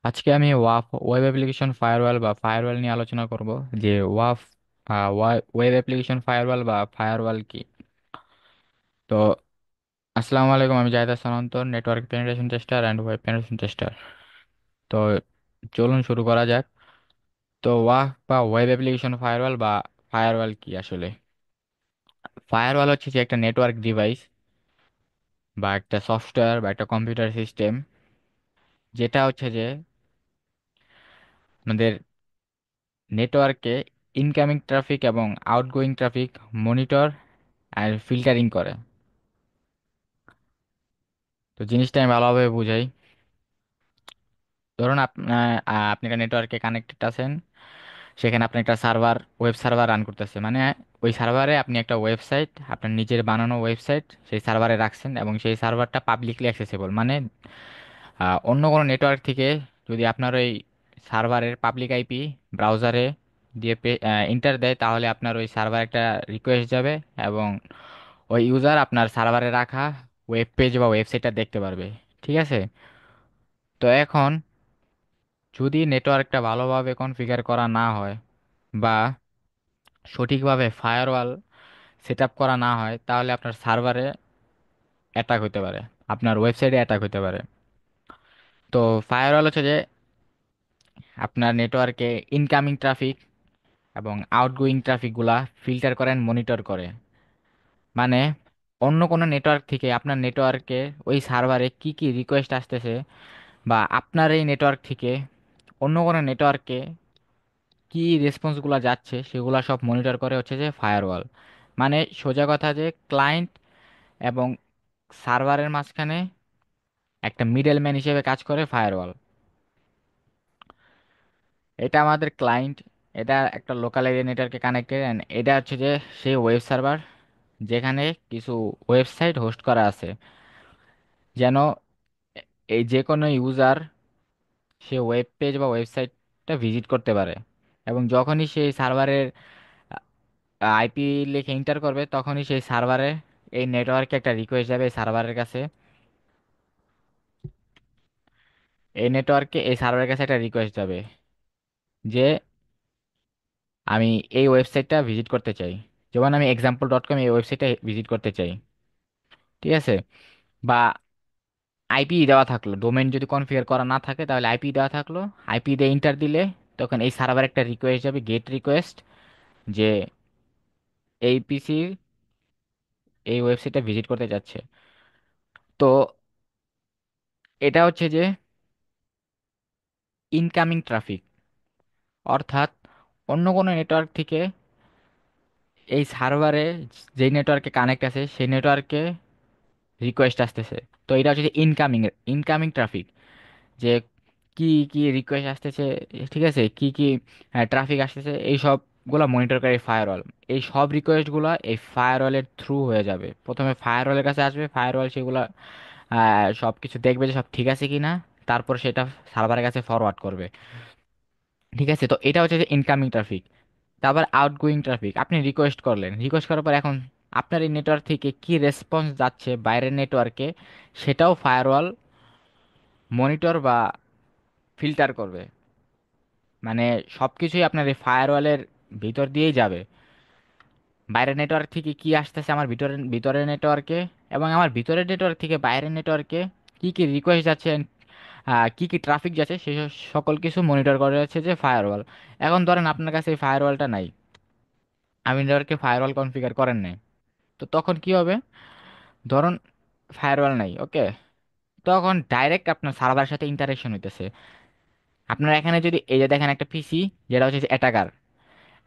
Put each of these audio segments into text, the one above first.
আজকে আমি web application firewall বা ফায়ারওয়াল নিয়ে আলোচনা করব যে ওয়াফ ওয়েব অ্যাপ্লিকেশন ফায়ারওয়াল বা ফায়ারওয়াল কি। তো আসসালামু আলাইকুম, আমি জাহিদ হাসান অন্তর, network penetration tester and web penetration tester. তো চলুন শুরু করা যাক। তো বা ওয়েব অ্যাপ্লিকেশন ফায়ারওয়াল বা ফায়ারওয়াল কি আসলে? ফায়ারওয়াল হচ্ছে যে একটা নেটওয়ার্ক ডিভাইস বা একটা সফটওয়্যার বা একটা কম্পিউটার সিস্টেম, যেটা হচ্ছে যে আমাদের নেটওয়ার্কে ইনকামিং ট্রাফিক এবং আউটগোয়িং ট্রাফিক মনিটর আর ফিল্টারিং করে। তো জিনিসটা আমি ভালোভাবে বুঝাই। ধরুন আপনি একটা নেটওয়ার্কে কানেক্টেড আছেন, সেখানে আপনি একটা ওয়েব সার্ভার রান করতেছে, মানে ওই সার্ভারে আপনি একটা ওয়েবসাইট, আপনার নিজের বানানো ওয়েবসাইট সেই সার্ভারে রাখছেন এবং সেই সার্ভারটা পাবলিকলি অ্যাক্সেসিবল। মানে অন্য কোনো নেটওয়ার্ক থেকে যদি আপনার ওই সার্ভারের পাবলিক আইপি ব্রাউজারে দিয়ে এন্টার দেয়, তাহলে আপনার ওই সার্ভার একটা রিকোয়েস্ট যাবে এবং ওই ইউজার আপনার সার্ভারে রাখা ওয়েব পেজ বা ওয়েবসাইটটা দেখতে পারবে। ঠিক আছে? তো এখন যদি নেটওয়ার্কটা ভালোভাবে কনফিগার করা না হয় বা সঠিকভাবে ফায়ারওয়াল সেট আপ করা না হয়, তাহলে আপনার সার্ভারে অ্যাটাক হতে পারে, আপনার ওয়েবসাইটে অ্যাটাক হতে পারে। তো ফায়ারওয়াল হচ্ছে যে আপনার নেটওয়ার্কে ইনকামিং ট্রাফিক এবং আউটগোয়িং ট্রাফিকগুলা ফিল্টার করেন, মনিটর করে। মানে অন্য কোনো নেটওয়ার্ক থেকে আপনার নেটওয়ার্কে ওই সার্ভারে কি কি রিকোয়েস্ট আসতেছে, বা আপনার এই নেটওয়ার্ক থেকে অন্য কোনো নেটওয়ার্কে কি রেসপন্সগুলো যাচ্ছে, সেগুলো সব মনিটর করে হচ্ছে যে ফায়ারওয়াল। মানে সোজা কথা যে ক্লায়েন্ট এবং সার্ভারের মাঝখানে একটা মিডলম্যান হিসেবে কাজ করে ফায়ারওয়াল। এটা আমাদের ক্লায়েন্ট, এটা একটা লোকাল এরিয়া নেটওয়ার্কে কানেক্টেড, অ্যান্ড এটা হচ্ছে যে সেই ওয়েব সার্ভার যেখানে কিছু ওয়েবসাইট হোস্ট করা আছে, যেন এই যে কোনো ইউজার সে ওয়েব পেজ বা ওয়েবসাইটটা ভিজিট করতে পারে। এবং যখনই সেই সার্ভারের আইপি লিখে এন্টার করবে, তখনই সেই সার্ভারে এই নেটওয়ার্কে একটা রিকোয়েস্ট যাবে এই সার্ভারের কাছে। এই সার্ভারের কাছে একটা রিকোয়েস্ট যাবে যে আমি এই ওয়েবসাইটটা ভিজিট করতে চাই। যেমন আমি example.com এই ওয়েবসাইটটা ভিজিট করতে চাই। ঠিক আছে? বা আইপি দেওয়া থাকলো, ডোমেন যদি কনফিগার করা না থাকে তাহলে আইপি দেওয়া থাকলো, আইপি দিয়ে ইন্টার দিলে তখন এই সার্ভার একটা রিকোয়েস্ট যাবে, গেট রিকোয়েস্ট, যে এই পিসির এই ওয়েবসাইটটা ভিজিট করতে যাচ্ছে। তো এটা হচ্ছে যে ইনকামিং ট্রাফিক, অর্থাৎ অন্য কোনো নেটওয়ার্ক থেকে এই সার্ভারে, যেই নেটওয়ার্কে কানেক্ট আছে সেই নেটওয়ার্কে রিকোয়েস্ট আসতেছে। তো এটা হচ্ছে ইনকামিং ইনকামিং ট্রাফিক, যে কি কি রিকোয়েস্ট আসতেছে, ঠিক আছে, কি কি ট্রাফিক আসতেছে, এই সবগুলা মনিটর করে ফায়ারওয়াল। এই সব রিকোয়েস্টগুলো এই ফায়ারওয়ালের থ্রু হয়ে যাবে, প্রথমে ফায়ারওয়ালের কাছে আসবে, ফায়ারওয়াল সেগুলা সব কিছু দেখবে যে সব ঠিক আছে কিনা, তারপর সেটা সার্ভারের কাছে ফরওয়ার্ড করবে। ঠিক আছে? তো এটা হচ্ছে যে ইনকামিং ট্রাফিক। তারপর আউটগোয়িং ট্রাফিক, আপনি রিকোয়েস্ট করলেন, রিকোয়েস্ট করার পর এখন আপনার এই নেটওয়ার্ক থেকে কি রেসপন্স যাচ্ছে বাইরের নেটওয়ার্কে, সেটাও ফায়ারওয়াল মনিটর বা ফিল্টার করবে। মানে সবকিছুই আপনার এই ফায়ারওয়ালের ভিতর দিয়েই যাবে। বাইরের নেটওয়ার্ক থেকে কি আসতেছে আমার ভিতরের ভিতরের নেটওয়ার্কে, এবং আমার ভিতরের নেটওয়ার্ক থেকে বাইরের নেটওয়ার্কে কি কি রিকোয়েস্ট যাচ্ছে, কি কি ট্রাফিক যাচ্ছে, সেই সকল কিছু মনিটর করে যাচ্ছে যে ফায়ারওয়াল। এখন ধরেন আপনার কাছে এই ফায়ারওয়ালটা নাই, আপনি নেটওয়ার্কে ফায়ারওয়াল কনফিগার করেন নাই। তো তখন কি হবে? ধরুন ফায়ারওয়াল নাই, ওকে, তখন ডাইরেক্ট আপনার সার্ভারের সাথে ইন্টারেকশন হইতেছে। আপনার এখানে যদি এই যে দেখেন একটা পিসি, যেটা হচ্ছে অ্যাটাকার।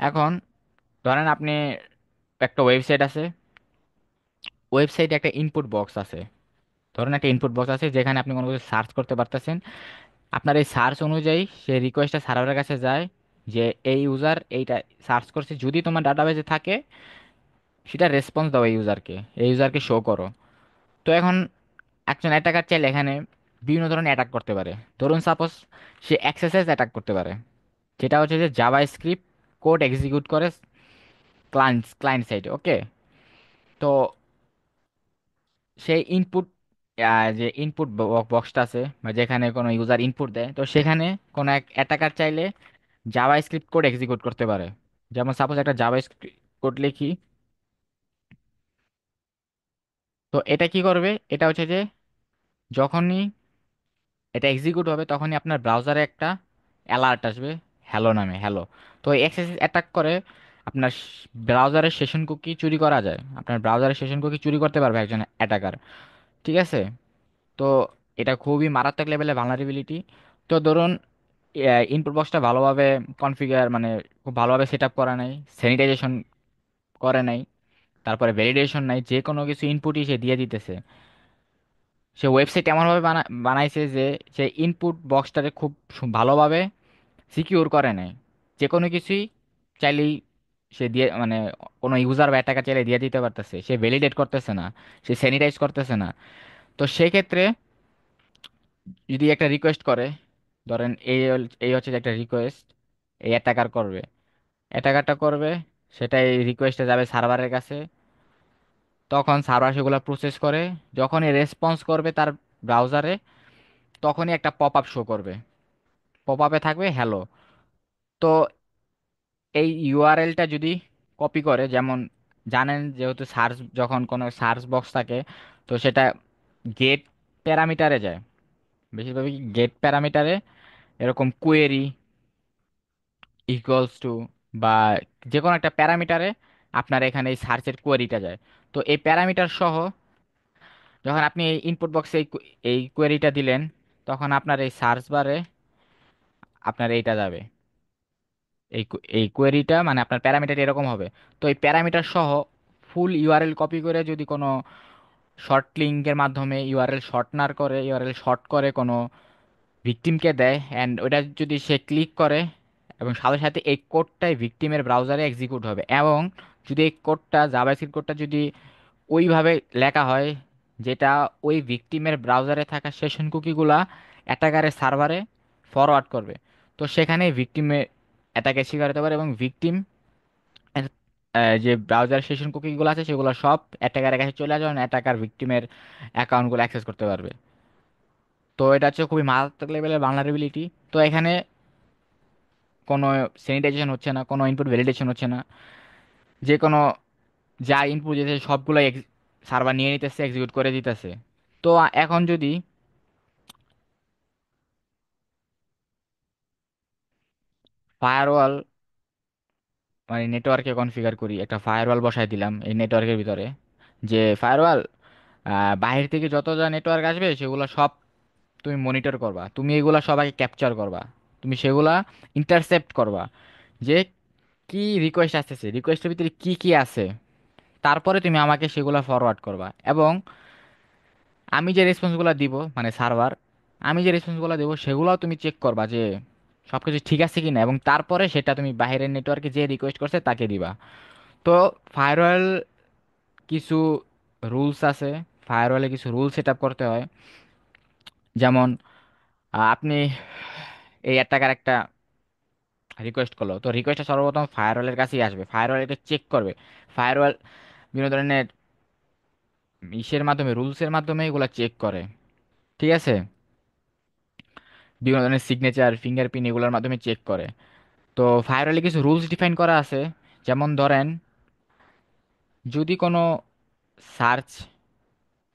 এখন ধরেন আপনি একটা ওয়েবসাইট আছে, ওয়েবসাইটে একটা ইনপুট বক্স আছে। ধরুন একটা ইনপুট বক্স আছে যেখানে আপনি কোনো কিছু সার্চ করতে পারতেছেন। আপনার এই সার্চ অনুযায়ী সে রিকোয়েস্টটা সার্ভারের কাছে যায়, যে এই ইউজার এইটা সার্চ করছে, যদি তোমার ডাটাবেজে থাকে সেটা রেসপন্স দাও, এই ইউজারকে শো করো। তো এখন একজন অ্যাটাকার চাইলে এখানে বিভিন্ন ধরনের অ্যাটাক করতে পারে। ধরুন সাপোজ সে এক্সএসএস অ্যাটাক করতে পারে, যেটা হচ্ছে যে জাভা স্ক্রিপ্ট কোড এক্সিকিউট করে ক্লায়েন্ট সাইডে, ওকে। তো সেই ইনপুট যে ইনপুট বক্সটা আছে বা যেখানে কোনো ইউজার ইনপুট দেয়, তো সেখানে কোনো এক অ্যাটাকার চাইলে জাভা স্ক্রিপ্ট কোড এক্সিকিউট করতে পারে। যেমন সাপোজ একটা জাভা কোড লিখি, তো এটা কি করবে, এটা হচ্ছে যে যখনই এটা এক্সিকিউট হবে তখনই আপনার ব্রাউজারে একটা অ্যালার্ট আসবে, হ্যালো নামে, হ্যালো। তো এক্সেস অ্যাটাক করে আপনার ব্রাউজারের সেশন কুকি চুরি করা যায়, আপনার ব্রাউজারের সেশন কুকি চুরি করতে পারবে একজন অ্যাটাকার। ঠিক আছে? তো এটা খুবই মারাত্মক লেভেলের ভালনারেবিলিটি। তো ধরুন ইনপুট বক্সটা ভালোভাবে কনফিগার, মানে খুব ভালোভাবে সেট আপ করা নাই, স্যানিটাইজেশন করে নাই, তারপরে ভ্যালিডেশন নাই, যে কোনো কিছু ইনপুটই সে দিয়ে দিতেছে। সে ওয়েবসাইট এমনভাবে বানাইছে যে সে ইনপুট বক্সটাকে খুব ভালোভাবে সিকিউর করে নেয়, যে কোনো কিছুই চাইলেই সে দিয়ে, মানে কোনো ইউজার বা অ্যাটাকার চাইলে দিয়ে দিতে পারতেছে, সে ভ্যালিডেট করতেছে না, সে স্যানিটাইজ করতেছে না। তো সেক্ষেত্রে যদি একটা রিকোয়েস্ট করে, ধরেন এই হচ্ছে যে একটা রিকোয়েস্ট এই অ্যাটাকার করবে, অ্যাটাকারটা করবে, সেটা এই রিকোয়েস্টে যাবে সার্ভারের কাছে, তখন সার্ভার সেগুলো প্রসেস করে, যখনই রেসপন্স করবে তার ব্রাউজারে, তখনই একটা পপ আপ শো করবে, পপ আপে থাকবে হ্যালো। তো এই ইউআরএলটা যদি কপি করে, যেমন জানেন যেহেতু সার্চ, যখন কোনো সার্চ বক্স থাকে, তো সেটা গেট প্যারামিটারে যায়, বেশিরভাগই গেট প্যারামিটারে, এরকম কোয়েরি ইকুয়ালস টু বা যে কোনো একটা প্যারামিটারে আপনার এখানে এই সার্চের কোয়েরিটা যায়। তো এই প্যারামিটার সহ যখন আপনি এই ইনপুট বক্সে এই কোয়েরিটা দিলেন, তখন আপনার এই সার্চ বারে আপনার এইটা যাবে, এই কোয়েরিটা, মানে আপনার প্যারামিটার এরকম হবে। তো এই প্যারামিটার সহ ফুল ইউআরএল কপি করে যদি কোনো শর্ট লিঙ্কের মাধ্যমে ইউআরএল শর্টনার করে, ইউআরএল শর্ট করে কোনো ভিকটিমকে দেয়, অ্যান্ড ওটা যদি সে ক্লিক করে, এবং সাথে সাথে এই কোডটাই ভিকটিমের ব্রাউজারে এক্সিকিউট হবে, এবং যদি এই কোডটা জাভাস্ক্রিপ্ট কোডটা যদি ওইভাবে লেখা হয় যেটা ওই ভিকটিমের ব্রাউজারে থাকা সেশন কুকিগুলা অ্যাটাকারের সার্ভারে ফরওয়ার্ড করবে, তো সেখানে ভিকটিমে অ্যাটাকের শিকার হতে পারে, এবং ভিকটিম যে ব্রাউজার সেশন কুকিগুলো আছে সেগুলো সব অ্যাটাকারের কাছে চলে আসবে, অ্যাটাকার ভিকটিমের অ্যাকাউন্টগুলো অ্যাক্সেস করতে পারবে। তো এটা হচ্ছে খুবই মারাত্মক লেভেলের ভালনারেবিলিটি। তো এখানে কোনো স্যানিটাইজেশন হচ্ছে না, কোনো ইনপুট ভ্যালিডেশন হচ্ছে না, যে কোনো যা ইনপুট যেতে সবগুলো সার্ভার নিয়ে নিতেছে, এক্সিকিউট করে দিতেছে। তো এখন যদি ফায়ারওয়াল, মানে নেটওয়ার্কে কনফিগার করি, একটা ফায়ারওয়াল বসাই দিলাম এই নেটওয়ার্কের ভিতরে, যে ফায়ারওয়াল বাইরে থেকে যত যা নেটওয়ার্ক আসবে সেগুলো সব তুমি মনিটর করবা, তুমি এগুলা সবাইকে ক্যাপচার করবা, তুমি সেগুলা ইন্টারসেপ্ট করবা, যে কি রিকোয়েস্ট আসতেছে, রিকোয়েস্টের ভিতরে কি কি আছে, তারপরে তুমি আমাকে সেগুলো ফরওয়ার্ড করবা। এবং আমি যে রেসপন্সগুলো দিব, মানে সার্ভার, আমি যে রেসপন্সগুলো দেবো সেগুলোও তুমি চেক করবা যে সব কিছু ঠিক আছে কি না, এবং তারপরে সেটা তুমি বাইরের নেটওয়ার্কে যে রিকোয়েস্ট করছে তাকে দিবা। তো ফায়ারওয়াল কিছু রুলস আছে, ফায়ারওয়ালে কিছু রুল সেট আপ করতে হয়। যেমন আপনি এই টাকার একটা রিকোয়েস্ট করলো, তো রিকোয়েস্টটা সর্বপ্রথম ফায়ারওয়ালের কাছেই আসবে, ফায়ারওয়াল এটা চেক করবে। ফায়ারওয়াল বিভিন্ন ধরনের ইসের মাধ্যমে, রুলসের মাধ্যমে এগুলো চেক করে। ঠিক আছে? বিভিন্ন ধরনের সিগনেচার, ফিঙ্গারপ্রিন্ট এগুলোর মাধ্যমে চেক করে। তো ফায়ারওয়ালে কিছু রুলস ডিফাইন করা আছে। যেমন ধরেন, যদি কোনো সার্চ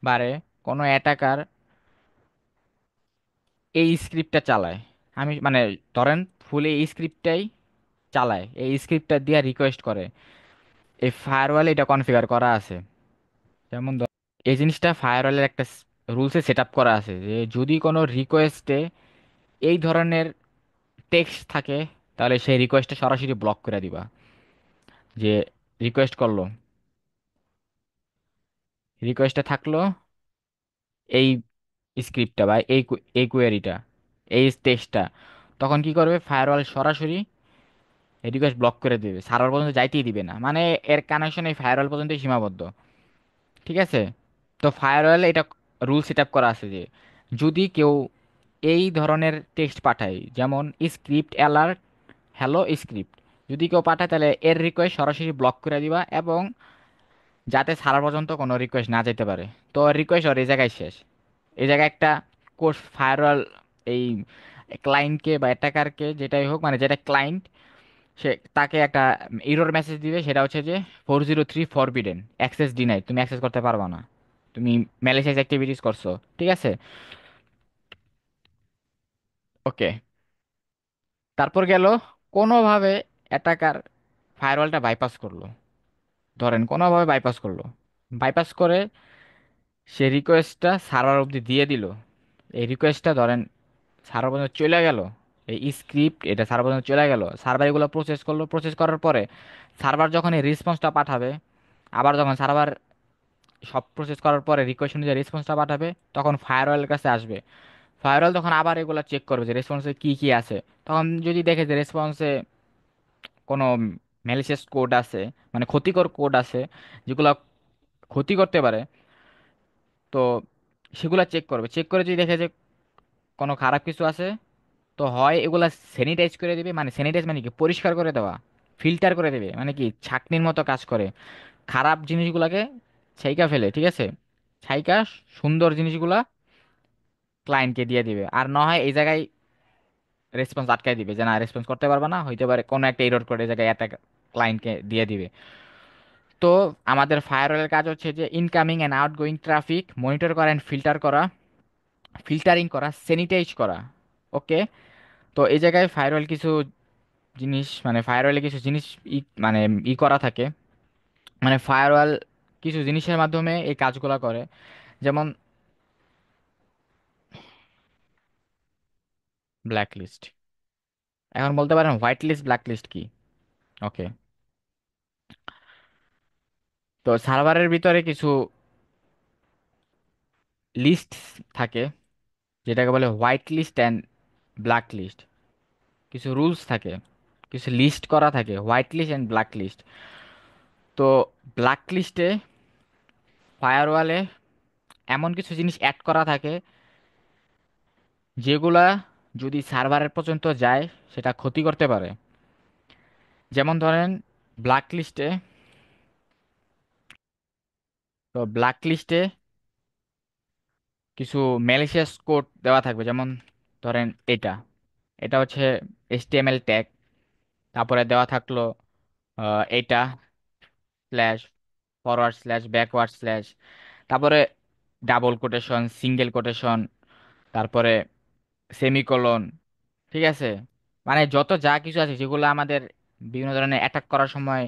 বারে কোনো অ্যাটাকার এই স্ক্রিপ্টটা চালায়, আমি মানে ধরেন ফুল এই স্ক্রিপ্টটাই চালায়, এই স্ক্রিপ্টটা দিয়ে রিকোয়েস্ট করে, এই ফায়ারওয়ালে এটা কনফিগার করা আছে। যেমন এই জিনিসটা ফায়ারওয়ালের একটা রুলসে সেট আপ করা আছে যে যদি কোনো রিকোয়েস্টে এই ধরনের টেক্সট থাকে, তাহলে সেই রিকোয়েস্টটা সরাসরি ব্লক করে দিবা। যে রিকোয়েস্ট করলো, রিকোয়েস্টে থাকলো এই স্ক্রিপ্টটা বা এই কোয়েরিটা, এই টেক্সটটা, তখন কি করবে ফায়ারওয়াল, সরাসরি এই রিকোয়েস্ট ব্লক করে দেবে, সার্ভার পর্যন্ত যাইতেই দিবে না, মানে এর কানেকশন এই ফায়ারওয়াল পর্যন্তই সীমাবদ্ধ। ঠিক আছে? তো ফায়ারওয়ালে এটা রুল সেট আপ করা আছে যে যদি কেউ এই ধরনের টেক্সট পাঠায়, যেমন স্ক্রিপ্ট অ্যালার্ট হ্যালো স্ক্রিপ্ট, যদি কেউ পাঠায় তাহলে এর রিকোয়েস্ট সরাসরি ব্লক করে দিবা, এবং যাতে সারা পর্যন্ত কোনো রিকোয়েস্ট না যেতে পারে। তো রিকোয়েস্ট ওর এই জায়গায় শেষ। এই জায়গায় একটা কোর্স ফায়ারওয়াল এই ক্লায়েন্টকে বা অ্যাটাকারকে যেটাই হোক, মানে যেটা ক্লায়েন্ট, সে তাকে একটা এরর মেসেজ দিবে, সেটা হচ্ছে যে 403 ফরবিডেন, অ্যাক্সেস ডিনাই, তুমি অ্যাক্সেস করতে পারবা না, তুমি ম্যালিশিয়াস অ্যাক্টিভিটিস করছো। ঠিক আছে, ওকে। তারপর গেল কোনোভাবে অ্যাটাকার ফায়ারওয়ালটা বাইপাস করলো, ধরেন কোনোভাবে বাইপাস করলো, বাইপাস করে সে রিকোয়েস্টটা সার্ভার অবধি দিয়ে দিল। এই রিকোয়েস্টটা ধরেন সার্ভার পর্যন্ত চলে গেল, এই স্ক্রিপ্ট এটা সার্ভার পর্যন্ত চলে গেল, সার্ভার এগুলো প্রসেস করলো, প্রসেস করার পরে সার্ভার যখন এই রেসপন্সটা পাঠাবে, আবার যখন সার্ভার সব প্রসেস করার পরে রিকোয়েস্ট অনুযায়ী রেসপন্সটা পাঠাবে, তখন ফায়ারওয়ালের কাছে আসবে। ফায়ারওয়াল তখন আবার এগুলো চেক করবে যে রেসপন্সে কি কি আছে। তখন যদি দেখে যে রেসপন্সে কোনো ম্যালিশিয়াস কোড আছে, মানে ক্ষতিকর কোড আছে, যেগুলো ক্ষতি করতে পারে, তো সেগুলা চেক করবে। চেক করে যদি দেখে যে কোনো খারাপ কিছু আছে, তো হয় এগুলা স্যানিটাইজ করে দিবে, মানে স্যানিটাইজ মানে কি, পরিষ্কার করে দেওয়া, ফিল্টার করে দেবে, মানে কি ছাঁকনির মতো কাজ করে, খারাপ জিনিসগুলোকে ছাইকা ফেলে। ঠিক আছে, ছাইকা সুন্দর জিনিসগুলা ক্লায়েন্টকে দিয়ে দিবে। আর না হয় এই জায়গায় রেসপন্স আটকায় দিবে, যে না রেসপন্স করতে পারবে না, হইতে পারে কোনো একটা এরর করে এই জায়গায় অ্যাটাক ক্লায়েন্টকে দিয়ে দিবে। তো আমাদের ফায়ারওয়ালের কাজ হচ্ছে যে incoming and outgoing traffic monitor করা অ্যান্ড ফিল্টার করা, ফিল্টারিং করা, স্যানিটাইজ করা। ওকে। তো এই জায়গায় ফায়ারওয়াল কিছু জিনিস, মানে ফায়ারওয়ালে কিছু জিনিস মানে করা থাকে, মানে ফায়ারওয়াল কিছু জিনিসের মাধ্যমে এই কাজগুলো করে। যেমন ব্ল্যাক লিস্ট, এখন বলতে পারেন হোয়াইট লিস্ট ব্ল্যাক লিস্ট কি। ওকে। তো সার্ভারের ভিতরে কিছু লিস্ট থাকে, যেটাকে বলে white list and black list. কিছু রুলস থাকে, কিছু লিস্ট করা থাকে, white list and black list. তো ব্ল্যাক লিস্টে ফায়ারওয়ালে এমন কিছু জিনিস অ্যাড করা থাকে যেগুলা যদি সার্ভারের পর্যন্ত যায় সেটা ক্ষতি করতে পারে। যেমন ধরেন ব্ল্যাক লিস্টে, তো ব্ল্যাক লিস্টে কিছু ম্যালিশিয়াস কোড দেওয়া থাকবে। যেমন ধরেন এটা, এটা হচ্ছে HTML ট্যাগ, তারপরে দেওয়া থাকলো এটা slash forward slash backward slash, তারপরে ডাবল কোটেশন, সিঙ্গেল কোটেশন, তারপরে সেমিকোলন। ঠিক আছে, মানে যত যা কিছু আছে যেগুলো আমাদের বিভিন্ন ধরনের অ্যাটাক করার সময়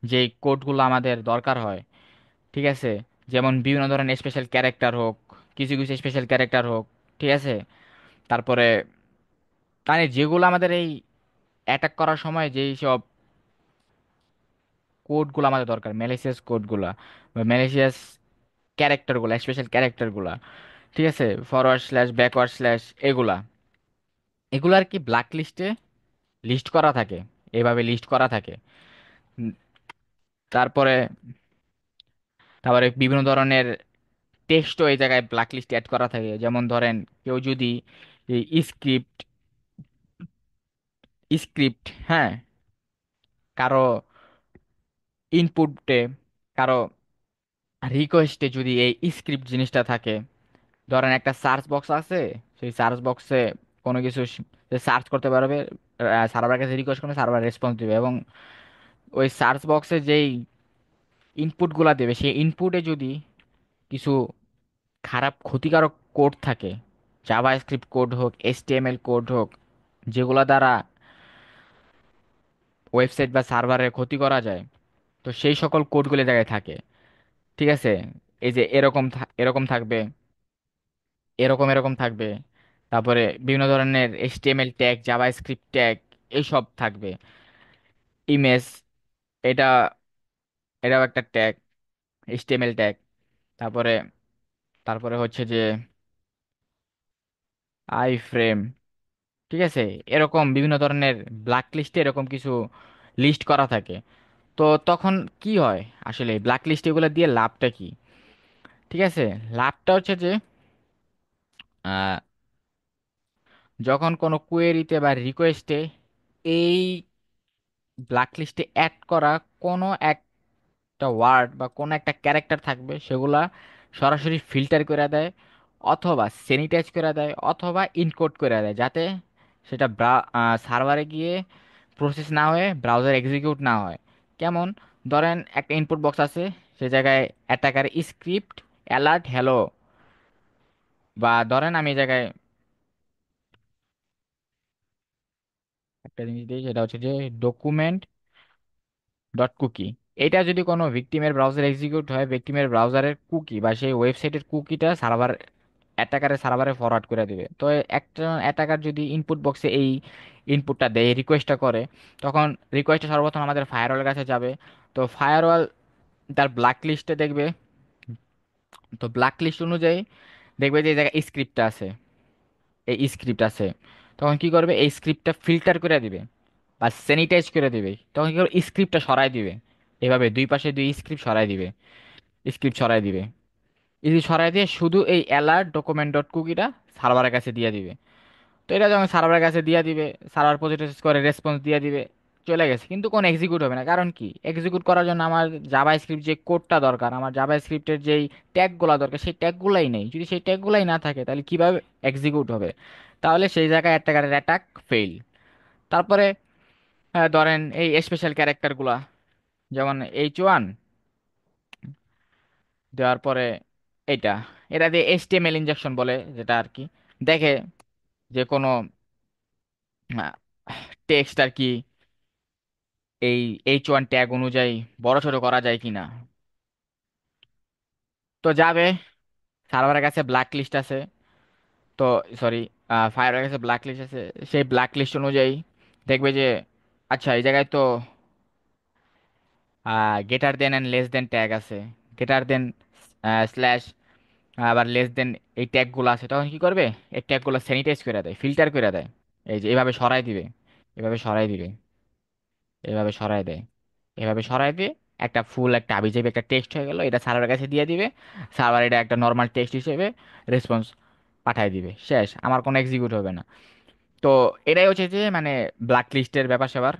যে কোডগুলো আমাদের দরকার হয়। ঠিক আছে, যেমন বিভিন্ন ধরনের স্পেশাল ক্যারেক্টার হোক, কিছু কিছু স্পেশাল ক্যারেক্টার হোক। ঠিক আছে, তারপরে মানে যেগুলো আমাদের এই অ্যাটাক করার সময় যেই সব কোডগুলো আমাদের দরকার, ম্যালিসিয়াস কোডগুলা বা ম্যালিসিয়াস ক্যারেক্টারগুলো, স্পেশাল ক্যারেক্টারগুলা। ঠিক আছে, ফরওয়ার্ড স্ল্যাশ ব্যাকওয়ার্ড স্ল্যাশ, এগুলা এগুলো আর কি ব্ল্যাক লিস্টে লিস্ট করা থাকে, এভাবে লিস্ট করা থাকে। উম, তারপরে তারপরে বিভিন্ন ধরনের টেক্সটও এই জায়গায় ব্ল্যাক লিস্টে অ্যাড করা থাকে। যেমন ধরেন কেউ যদি এই স্ক্রিপ্ট, হ্যাঁ, কারো ইনপুটে, কারো রিকোয়েস্টে যদি এই স্ক্রিপ্ট জিনিসটা থাকে, ধরেন একটা সার্চ বক্স আছে, সেই সার্চ বক্সে কোনো কিছু সার্চ করতে পারবে, সার্ভারের কাছে রিকোয়েস্ট করলে সার্ভার রেসপন্স দিবে, এবং ওই সার্চ বক্সে যেই ইনপুটগুলো দেবে সেই ইনপুটে যদি কিছু খারাপ ক্ষতিকারক কোড থাকে, জাভা স্ক্রিপ্ট কোড হোক, HTML কোড হোক, যেগুলো দ্বারা ওয়েবসাইট বা সার্ভারের ক্ষতি করা যায়, তো সেই সকল কোডগুলো জায়গায় থাকে। ঠিক আছে, এই যে এরকম এরকম থাকবে, এরকম এরকম থাকবে, তারপরে বিভিন্ন ধরনের HTML tag, Java script tag, এইসব থাকবে। ইমেজ, এটা এটাও একটা ট্যাগ, HTML ট্যাগ। তারপরে তারপরে হচ্ছে যে আই ফ্রেম। ঠিক আছে, এরকম বিভিন্ন ধরনের ব্ল্যাক লিস্টে এরকম কিছু লিস্ট করা থাকে। তো তখন কি হয়, আসলে ব্ল্যাক লিস্ট এগুলো দিয়ে লাভটা কি? ঠিক আছে, লাভটা হচ্ছে যে আহ, যখন কোনো কোয়েরিতে বা রিকোয়েস্টে এই ব্ল্যাক লিস্টে অ্যাড করা কোনো একটা ওয়ার্ড বা কোনো একটা ক্যারেক্টার থাকবে, সেগুলা সরাসরি ফিল্টার করে দেয় অথবা স্যানিটাইজ করে দেয় অথবা ইনকোড করে দেয়, যাতে সেটা সার্ভারে গিয়ে প্রসেস না হয়ে ব্রাউজার এক্সিকিউট না হয়। কেমন, ধরেন একটা ইনপুট বক্স আছে, সে জায়গায় অ্যাটাকার স্ক্রিপ্ট অ্যালার্ট হ্যালো, বা ধরেন আমি এই জায়গায় একটা জিনিস দিই, সেটা হচ্ছে যে ডকুমেন্ট ডট কুকি। এটা যদি কোনো ভিকটিমের ব্রাউজার এক্সিকিউট হয়, ভিকটিমের ব্রাউজারের কুকি বা সেই ওয়েবসাইটের কুকিটা সার্ভার অ্যাটাকারের সার্ভারে ফরওয়ার্ড করে দিবে। তো একটা অ্যাটাকার যদি ইনপুট বক্সে এই ইনপুটটা দেয়, রিকোয়েস্টটা করে, তখন রিকোয়েস্টটা সর্বপ্রথম আমাদের ফায়ারওয়ালের কাছে যাবে। তো ফায়ারওয়াল তার ব্ল্যাক লিস্টে দেখবে, তো ব্ল্যাক লিস্ট অনুযায়ী দেখবে যে এই জায়গায় স্ক্রিপ্টটা আছে, এই স্ক্রিপ্ট আছে, তখন কি করবে, এই স্ক্রিপ্টটা ফিল্টার করে দিবে বা স্যানিটাইজ করে দিবে। তখন কি করবে, স্ক্রিপ্টটা সরাই দিবে, এভাবে দুই পাশে দুই স্ক্রিপ্ট সরাই দিবে, স্ক্রিপ্ট সরাই দিবে, ইজি সরাই দিয়ে শুধু এই অ্যালার্ট ডকুমেন্ট ডট কুকিটা সার্ভারের কাছে দিয়ে দিবে। তো এটা যখন সার্ভারের কাছে দিয়ে দিবে, সার্ভার প্রসেস করে রেসপন্স দিয়ে দিবে, চলে গেছে, কিন্তু কোনো এক্সিকিউট হবে না। কারণ কি, এক্সিকিউট করার জন্য আমার জাভা স্ক্রিপ্ট যে কোডটা দরকার, আমার জাভা স্ক্রিপ্টের যেই ট্যাগগুলো দরকার, সেই ট্যাগগুলাই নেই। যদি সেই ট্যাগগুলাই না থাকে, তাহলে কিভাবে এক্সিকিউট হবে? তাহলে সেই জায়গায় অ্যাটাকারের অ্যাটাক ফেল। তারপরে ধরেন এই স্পেশাল ক্যারেক্টারগুলা, যেমন H1 দেওয়ার পরে এটা, এটা দিয়ে HTML ইনজেকশন বলে, যেটা আর কি দেখে যে কোনো টেক্সট আর কি এই H1 ট্যাগ অনুযায়ী বড় ছোট করা যায় কিনা। তো যাবে, সার্ভারের কাছে ব্ল্যাক লিস্ট আছে, তো সরি, ফায়ারের কাছে ব্ল্যাক লিস্ট আছে, সেই ব্ল্যাক লিস্ট অনুযায়ী দেখবে যে আচ্ছা এই জায়গায় তো গেটার দেন অ্যান্ড লেস দেন ট্যাগ আছে, গেটার দেন স্ল্যাশ আবার লেস দেন, এই ট্যাগগুলো আছে। তখন কি করবে, এই ট্যাগগুলো স্যানিটাইজ করে দেয়, ফিল্টার করে দেয়, এই যে এভাবে সরাই দিবে, এভাবে সরাই দিবে, এভাবে সরাই দেয়, এভাবে সরাই দিয়ে একটা ফুল একটা আবিজাবি একটা টেক্সট হয়ে গেল, এটা সার্ভারের কাছে দিয়ে দিবে। সার্ভার এটা একটা নর্মাল টেক্সট হিসেবে রেসপন্স পাঠায় দিবে, শেষ, আমার কোনো এক্সিকিউট হবে না। তো এটাই হচ্ছে যে মানে ব্ল্যাক লিস্টের ব্যাপার স্যাপার।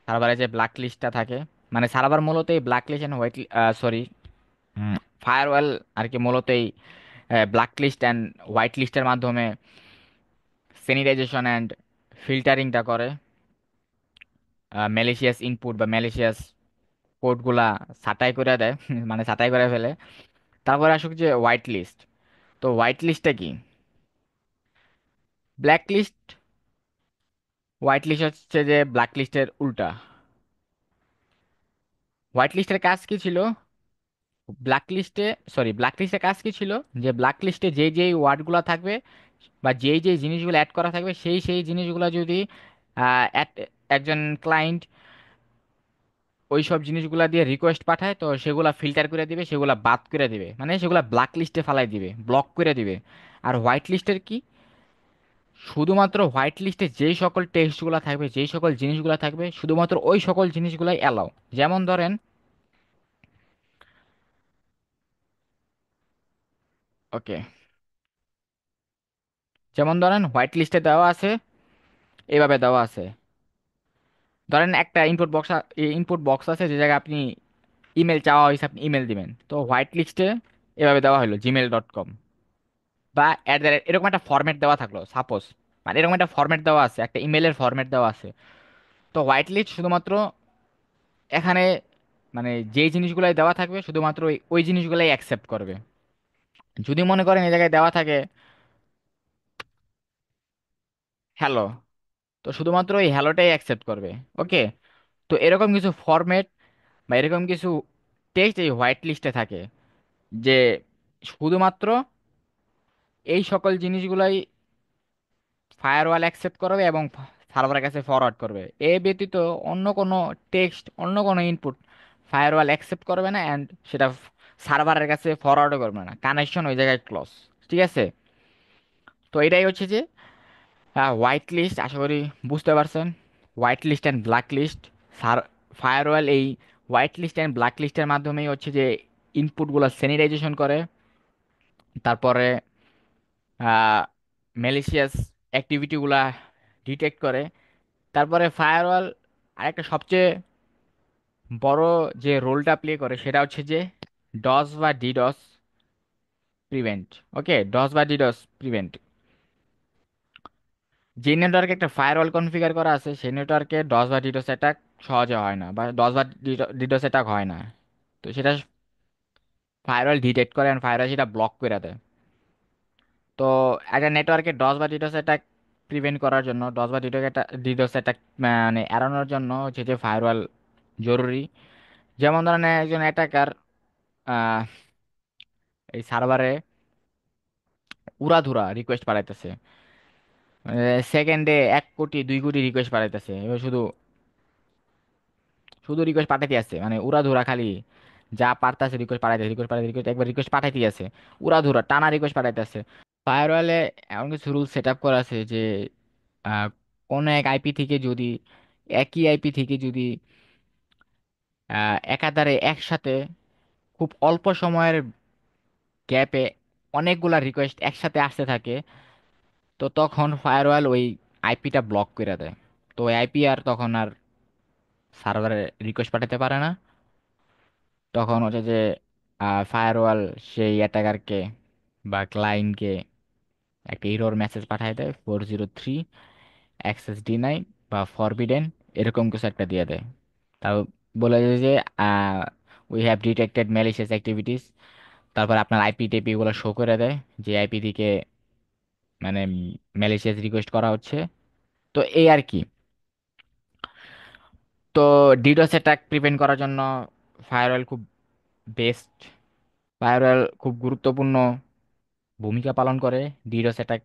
সার্ভারে যে ব্ল্যাক লিস্টটা থাকে, মানে সার্ভার মূলত এই black list and white, sorry, firewall আর কি মূলত এই ব্ল্যাক লিস্ট অ্যান্ড হোয়াইট লিস্টের মাধ্যমে স্যানিটাইজেশন অ্যান্ড ফিল্টারিংটা করে, ম্যালিশিয়াস ইনপুট বা ম্যালিশিয়াস কোডগুলা ছাঁটাই করে দেয় মানে ছাঁটাই করে ফেলে। তারপরে আসুক যে হোয়াইট লিস্ট। তো হোয়াইট লিস্টটা কি, ব্ল্যাক লিস্ট, হোয়াইট লিস্ট হচ্ছে যে ব্ল্যাক লিস্টের উল্টা। হোয়াইট লিস্টের কাজ কি ছিল, ব্ল্যাক লিস্টে, সরি, ব্ল্যাক লিস্টের কাজ কি ছিল, যে ব্ল্যাক লিস্টে যেই যেই ওয়ার্ডগুলো থাকবে বা যেই যেই জিনিসগুলো অ্যাড করা থাকবে, সেই সেই জিনিসগুলো যদি একজন ক্লায়েন্ট ওই সব জিনিসগুলা দিয়ে রিকোয়েস্ট পাঠায়, তো সেগুলা ফিল্টার করে দিবে, সেগুলা বাদ করে দিবে, মানে সেগুলা ব্ল্যাক লিস্টে ফালাই দিবে, ব্লক করে দিবে। আর হোয়াইট লিস্টের কি, শুধুমাত্র হোয়াইট লিস্টে যেই সকল টেক্সটগুলো থাকবে, যেই সকল জিনিসগুলো থাকবে, শুধুমাত্র ওই সকল জিনিসগুলাই অ্যালাউ। যেমন ধরেন, ওকে, যেমন ধরেন হোয়াইট লিস্টে দেওয়া আছে, এভাবে দেওয়া আছে, ধরেন একটা ইনপুট বক্স আছে, যে জায়গায় আপনি ইমেল চাওয়া হয়েছে, আপনি ইমেল দিবেন, তো হোয়াইট লিস্টে এভাবে দেওয়া হলো gmail.com বা এরকম একটা ফরম্যাট দেওয়া থাকলো সাপোজ, মানে এরকম একটা ফরম্যাট দেওয়া আছে, একটা ইমেলের ফরম্যাট দেওয়া আছে। তো হোয়াইট লিস্ট শুধুমাত্র এখানে মানে যেই জিনিসগুলাই দেওয়া থাকবে, শুধুমাত্র ওই ওই জিনিসগুলাই অ্যাকসেপ্ট করবে। যদি মনে করেন এই জায়গায় দেওয়া থাকে হ্যালো, তো শুধুমাত্র ওই হ্যালোটাই অ্যাকসেপ্ট করবে। ওকে, তো এরকম কিছু ফরম্যাট বা এরকম কিছু টেক্সট এই হোয়াইট লিস্টে থাকে, যে শুধুমাত্র এই সকল জিনিসগুলাই ফায়ারওয়াল অ্যাকসেপ্ট করবে এবং সার্ভারের কাছে ফরওয়ার্ড করবে। এ ব্যতীত অন্য কোনো টেক্সট, অন্য কোনো ইনপুট ফায়ারওয়াল অ্যাকসেপ্ট করবে না, অ্যান্ড সেটা সার্ভারের কাছে ফরওয়ার্ডও করবে না, কানেকশন ওই জায়গায় ক্লোজ। ঠিক আছে, তো এটাই হচ্ছে যে হোয়াইট লিস্ট। আশা করি বুঝতে পারছেন, white list and black list. Sir firewall এই হোয়াইট লিস্ট অ্যান্ড ব্ল্যাক লিস্টের মাধ্যমেই হচ্ছে যে ইনপুটগুলো স্যানিটাইজেশন করে, তারপরে ম্যালিশিয়াস অ্যাক্টিভিটিগুলা ডিটেক্ট করে। তারপরে ফায়ারওয়াল আরেকটা সবচেয়ে বড় যে রোলটা প্লে করে, সেটা হচ্ছে যে ডস বা ডিডস, প্রিভেন্ট। ওকে, ডস বা ডিডস প্রিভেন্ট। যে নেটওয়ার্কে একটা ফায়ারওয়াল কনফিগার করা আছে সেই নেটওয়ার্কে ডস বা ডিডোস অ্যাটাক সহজে হয় না, বা ডস বা ডিডোস অ্যাটাক হয় না। তো সেটা ফায়ারওয়াল ডিটেক্ট করে আর ফায়ারওয়াল সেটা ব্লক করে দেয়। তো একটা নেটওয়ার্কে ডস বা ডিডোস অ্যাটাক প্রিভেন্ট করার জন্য, ডস বা ডিডোস অ্যাটাক মানে এড়ানোর জন্য হচ্ছে যে ফায়ারওয়াল জরুরি। যেমন ধরেন একজন অ্যাটাকার এই সার্ভারে উড়াধুরা রিকোয়েস্ট পাঠাইতেছে, সেকেন্ডে 1 কোটি 2 কোটি রিকোয়েস্ট পাঠাইতেছে, এবার শুধু শুধু রিকোয়েস্ট পাঠাইতে আছে, মানে উড়াধুরা খালি যা পারতাছে রিকোয়েস্ট পাঠাইতে, রিকোয়েস্ট পাঠাইতে, রিকোয়েস্ট একবার রিকোয়েস্ট পাঠাইতে আছে, উড়াধুরা টানা রিকোয়েস্ট পাঠাইতেছে। ফায়ারওয়ালে এমন কিছু রুল সেট আপ করা আছে যে আহ, কোনো এক আইপি থেকে যদি, একই আইপি থেকে যদি একাধারে একসাথে খুব অল্প সময়ের গ্যাপে অনেকগুলা রিকোয়েস্ট একসাথে আসতে থাকে, তো তখন ফায়ারওয়াল ওই আইপিটা ব্লক করে দেয়। তো ওই আইপি আর তখন আর সার্ভারে রিকোয়েস্ট পাঠাতে পারে না। তখন হচ্ছে যে ফায়ারওয়াল সেই অ্যাটাকারকে বা ক্লায়েন্টকে একটা এরর মেসেজ পাঠিয়ে দেয়, 403 অ্যাক্সেস ডিনাই বা ফরবিডেন, এরকম কিছু একটা দিয়ে দেয়। তাও বলে যায় যে we have detected malicious activities. তারপর আপনার আইপি টেপি গুলো শো করে দেয় যে আইপি থেকে মানে ম্যালিশিয়াস রিকোয়েস্ট করা হচ্ছে। তো এই আর কি। তো ডিডোস অ্যাটাক প্রিভেন্ট করার জন্য ফায়ারওয়াল খুব বেস্ট, ফায়ারওয়াল খুব গুরুত্বপূর্ণ ভূমিকা পালন করে ডিডোস অ্যাটাক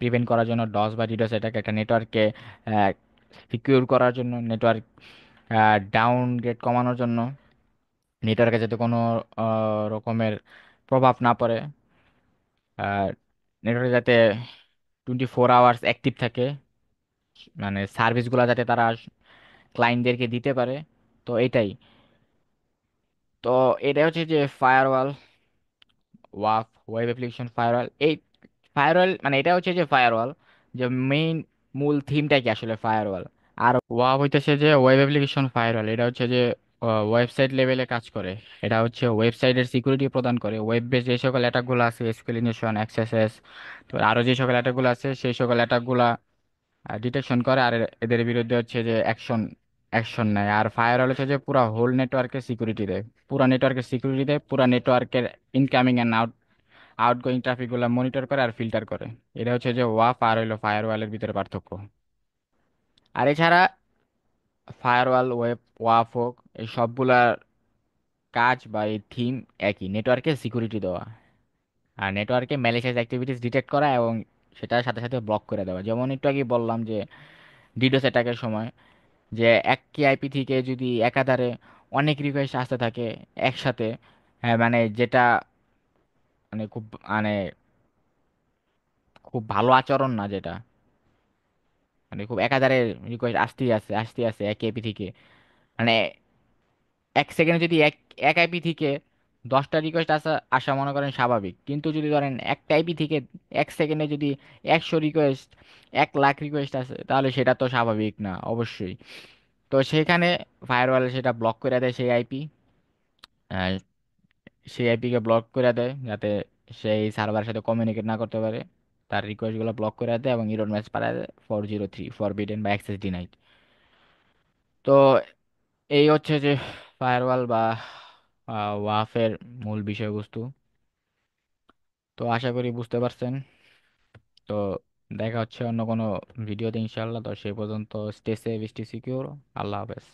প্রিভেন্ট করার জন্য। ডস বা ডিডোস অ্যাটাক একটা নেটওয়ার্ককে সিকিউর করার জন্য, নেটওয়ার্ক ডাউন গ্রেড কমানোর জন্য, নেটওয়ার্কে যাতে কোনো রকমের প্রভাব না পড়ে, নেটওয়ার্কে যাতে 24 আওয়ার্স অ্যাক্টিভ থাকে, মানে সার্ভিসগুলো যাতে তারা ক্লায়েন্টদেরকে দিতে পারে। তো এটাই। তো এটা হচ্ছে যে ফায়ারওয়াল, ওয়াফ, ওয়েব অ্যাপ্লিকেশন ফায়ারওয়াল। এই ফায়ারওয়াল মানে এটা হচ্ছে যে ফায়ারওয়াল যে মেইন মূল থিমটা কি আসলে ফায়ারওয়াল। আর ওয়াব হইতেছে যে ওয়েব অ্যাপ্লিকেশন ফায়ারওয়াল, এটা হচ্ছে যে ওয়েবসাইট লেভেলে কাজ করে। এটা হচ্ছে ওয়েবসাইটের সিকিউরিটি প্রদান করে। ওয়েব বেস যে সকল অ্যাটাকগুলো আছে, এসকিউএল এক্সএসএস, তো আরও যে সকল অ্যাটাকগুলো আছে সেই সকল অ্যাটাকগুলা ডিটেকশন করে আর এদের বিরুদ্ধে হচ্ছে যে অ্যাকশন অ্যাকশন নেয়। আর ফায়ারওয়াল হচ্ছে যে পুরা হোল নেটওয়ার্কের সিকিউরিটি দেয়, পুরা নেটওয়ার্কের সিকিউরিটি দেয়, পুরা নেটওয়ার্কের ইনকামিং অ্যান্ড আউটগোয়িং ট্রাফিকগুলো মনিটর করে আর ফিল্টার করে। এটা হচ্ছে যে ওয়াফ আর হইলো ফায়ারওয়ালের ভিতরে পার্থক্য। আর এছাড়া ফায়ারওয়াল, ওয়েব, ওয়াফ হোক, এই সবগুলার কাজ বা এই থিম একই, নেটওয়ার্কে সিকিউরিটি দেওয়া আর নেটওয়ার্কে ম্যালিশিয়াস অ্যাক্টিভিটিস ডিটেক্ট করা এবং সেটার সাথে সাথে ব্লক করে দেওয়া। যেমন একটু আগে বললাম যে ডিডোস অ্যাটাকের সময় যে একই আইপি থেকে যদি একাধারে অনেক রিকোয়েস্ট আসতে থাকে একসাথে, হ্যাঁ মানে যেটা মানে খুব ভালো আচরণ না, যেটা মানে খুব একাধারে রিকোয়েস্ট আসতেই আছে আসতেই আছে এক আইপি থেকে, মানে এক সেকেন্ডে যদি এক এক আইপি থেকে 10টা রিকোয়েস্ট আসা আসা মনে করেন স্বাভাবিক, কিন্তু যদি ধরেন একটা আইপি থেকে এক সেকেন্ডে যদি 100 রিকোয়েস্ট, 1 লাখ রিকোয়েস্ট আসে, তাহলে সেটা তো স্বাভাবিক না অবশ্যই। তো সেখানে ফায়ারওয়াল সেটা ব্লক করে দেয়, সেই আইপিকে ব্লক করে দেয় যাতে সেই সার্ভারের সাথে কমিউনিকেট না করতে পারে। তার রিকোয়েস্টগুলো ব্লক করে দেয় এবং ইরর মেসেজ পাঠায় দেয়, 403 ফরবিডেন বা অ্যাক্সেস ডিনাইড। তো এই হচ্ছে যে ফায়ারওয়াল বা ওয়াফের মূল বিষয়বস্তু। তো আশা করি বুঝতে পারছেন। তো দেখা হচ্ছে অন্য কোনো ভিডিওতে ইনশাল্লাহ। তো সেই পর্যন্ত স্টে সেভ, স্টে সিকিউর। আল্লাহ হাফেজ।